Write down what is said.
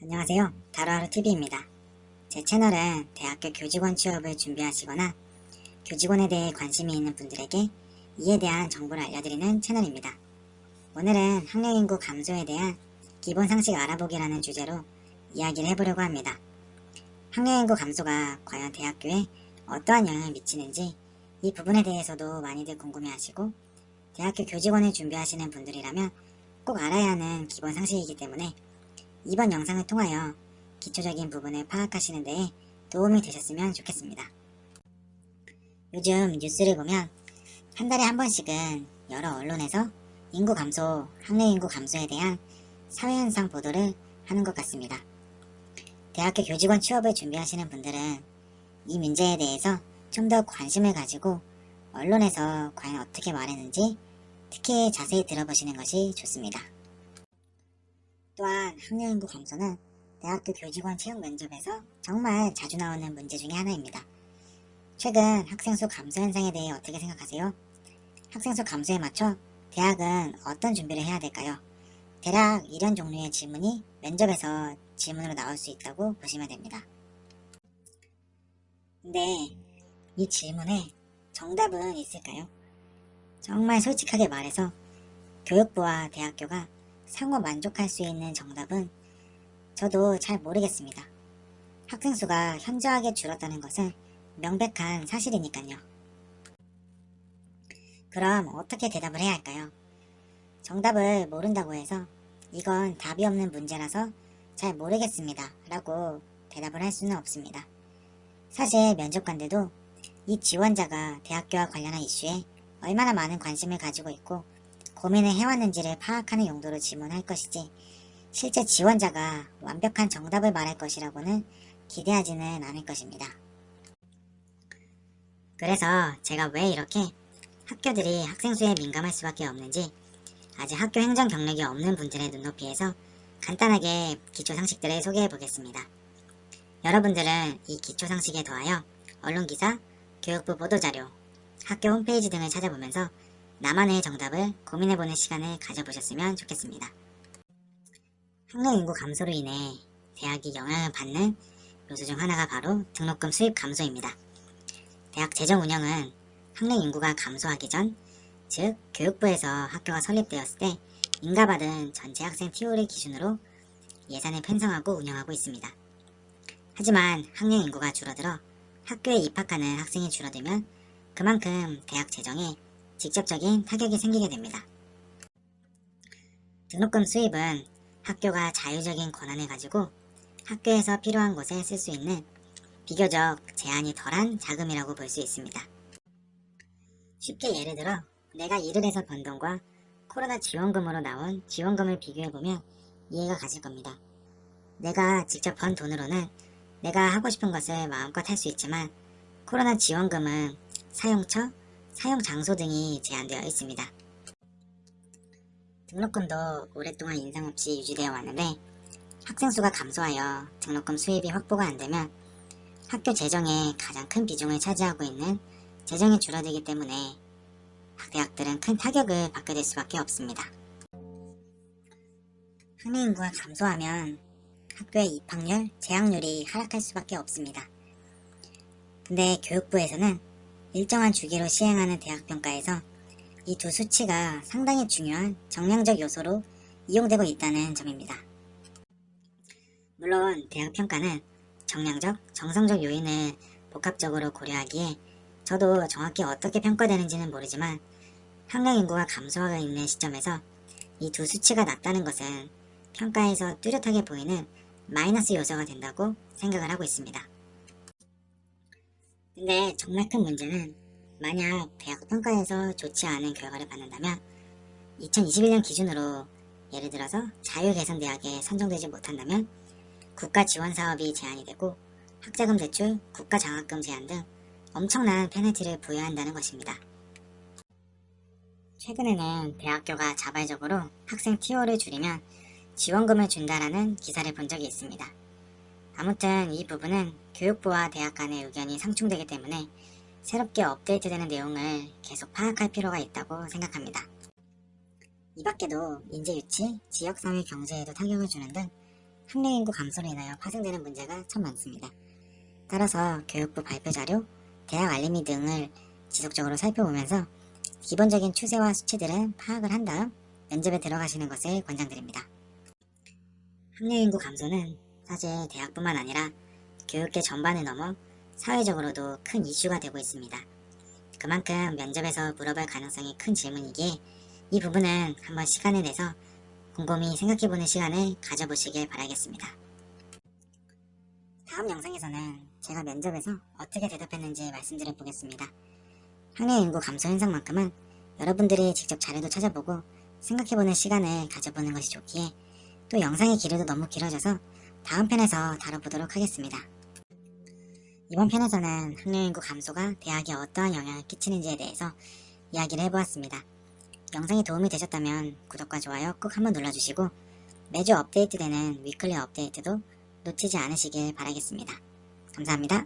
안녕하세요. 다루하루TV입니다. 제 채널은 대학교 교직원 취업을 준비하시거나 교직원에 대해 관심이 있는 분들에게 이에 대한 정보를 알려드리는 채널입니다. 오늘은 학령인구 감소에 대한 기본 상식 알아보기라는 주제로 이야기를 해보려고 합니다. 학령인구 감소가 과연 대학교에 어떠한 영향을 미치는지 이 부분에 대해서도 많이들 궁금해하시고 대학교 교직원을 준비하시는 분들이라면 꼭 알아야 하는 기본 상식이기 때문에 이번 영상을 통하여 기초적인 부분을 파악하시는 데에 도움이 되셨으면 좋겠습니다. 요즘 뉴스를 보면 한 달에 한 번씩은 여러 언론에서 인구 감소, 학령인구 감소에 대한 사회현상 보도를 하는 것 같습니다. 대학교 교직원 취업을 준비하시는 분들은 이 문제에 대해서 좀 더 관심을 가지고 언론에서 과연 어떻게 말했는지 특히 자세히 들어보시는 것이 좋습니다. 또한 학령인구 감소는 대학교 교직원 채용 면접에서 정말 자주 나오는 문제 중에 하나입니다. 최근 학생 수 감소 현상에 대해 어떻게 생각하세요? 학생 수 감소에 맞춰 대학은 어떤 준비를 해야 될까요? 대략 이런 종류의 질문이 면접에서 질문으로 나올 수 있다고 보시면 됩니다. 근데 이 질문에 정답은 있을까요? 정말 솔직하게 말해서 교육부와 대학교가 상호 만족할 수 있는 정답은 저도 잘 모르겠습니다. 학생 수가 현저하게 줄었다는 것은 명백한 사실이니까요. 그럼 어떻게 대답을 해야 할까요? 정답을 모른다고 해서 이건 답이 없는 문제라서 잘 모르겠습니다 라고 대답을 할 수는 없습니다. 사실 면접관들도 이 지원자가 대학교와 관련한 이슈에 얼마나 많은 관심을 가지고 있고 고민을 해왔는지를 파악하는 용도로 질문할 것이지 실제 지원자가 완벽한 정답을 말할 것이라고는 기대하지는 않을 것입니다. 그래서 제가 왜 이렇게 학교들이 학생 수에 민감할 수밖에 없는지 아직 학교 행정 경력이 없는 분들의 눈높이에서 간단하게 기초 상식들을 소개해 보겠습니다. 여러분들은 이 기초 상식에 더하여 언론기사, 교육부 보도자료, 학교 홈페이지 등을 찾아보면서 나만의 정답을 고민해보는 시간을 가져보셨으면 좋겠습니다. 학령인구 감소로 인해 대학이 영향을 받는 요소 중 하나가 바로 등록금 수입 감소입니다. 대학 재정 운영은 학령인구가 감소하기 전, 즉 교육부에서 학교가 설립되었을 때 인가받은 전체 학생 TO를 기준으로 예산을 편성하고 운영하고 있습니다. 하지만 학령인구가 줄어들어 학교에 입학하는 학생이 줄어들면 그만큼 대학 재정에 직접적인 타격이 생기게 됩니다. 등록금 수입은 학교가 자유적인 권한을 가지고 학교에서 필요한 곳에 쓸 수 있는 비교적 제한이 덜한 자금이라고 볼 수 있습니다. 쉽게 예를 들어 내가 일을 해서 번 돈과 코로나 지원금으로 나온 지원금을 비교해보면 이해가 가실 겁니다. 내가 직접 번 돈으로는 내가 하고 싶은 것을 마음껏 할 수 있지만 코로나 지원금은 사용처, 사용 장소 등이 제한되어 있습니다. 등록금도 오랫동안 인상 없이 유지되어 왔는데 학생 수가 감소하여 등록금 수입이 확보가 안되면 학교 재정에 가장 큰 비중을 차지하고 있는 재정이 줄어들기 때문에 대학들은 큰 타격을 받게 될 수밖에 없습니다. 학령인구가 감소하면 학교의 입학률, 재학률이 하락할 수밖에 없습니다. 근데 교육부에서는 일정한 주기로 시행하는 대학평가에서 이 두 수치가 상당히 중요한 정량적 요소로 이용되고 있다는 점입니다. 물론 대학평가는 정량적, 정성적 요인을 복합적으로 고려하기에 저도 정확히 어떻게 평가되는지는 모르지만 학령인구가 감소하고 있는 시점에서 이 두 수치가 낮다는 것은 평가에서 뚜렷하게 보이는 마이너스 요소가 된다고 생각을 하고 있습니다. 근데 정말 큰 문제는 만약 대학 평가에서 좋지 않은 결과를 받는다면 2021년 기준으로 예를 들어서 자유개선대학에 선정되지 못한다면 국가 지원 사업이 제한이 되고 학자금 대출, 국가 장학금 제한 등 엄청난 페널티를 부여한다는 것입니다. 최근에는 대학교가 자발적으로 학생 TO를 줄이면 지원금을 준다라는 기사를 본 적이 있습니다. 아무튼 이 부분은 교육부와 대학 간의 의견이 상충되기 때문에 새롭게 업데이트되는 내용을 계속 파악할 필요가 있다고 생각합니다. 이 밖에도 인재유치, 지역사회 경제에도 타격을 주는 등 학령 인구 감소로 인하여 파생되는 문제가 참 많습니다. 따라서 교육부 발표자료, 대학 알림이 등을 지속적으로 살펴보면서 기본적인 추세와 수치들은 파악을 한 다음 면접에 들어가시는 것을 권장드립니다. 학령 인구 감소는 사실 대학뿐만 아니라 교육계 전반을 넘어 사회적으로도 큰 이슈가 되고 있습니다. 그만큼 면접에서 물어볼 가능성이 큰 질문이기에 이 부분은 한번 시간을 내서 곰곰이 생각해보는 시간을 가져보시길 바라겠습니다. 다음 영상에서는 제가 면접에서 어떻게 대답했는지 말씀드려 보겠습니다. 학령 인구 감소 현상만큼은 여러분들이 직접 자료도 찾아보고 생각해보는 시간을 가져보는 것이 좋기에 또 영상의 길이도 너무 길어져서 다음 편에서 다뤄보도록 하겠습니다. 이번 편에서는 학령 인구 감소가 대학에 어떠한 영향을 끼치는지에 대해서 이야기를 해보았습니다. 영상이 도움이 되셨다면 구독과 좋아요 꼭 한번 눌러주시고 매주 업데이트되는 위클리 업데이트도 놓치지 않으시길 바라겠습니다. 감사합니다.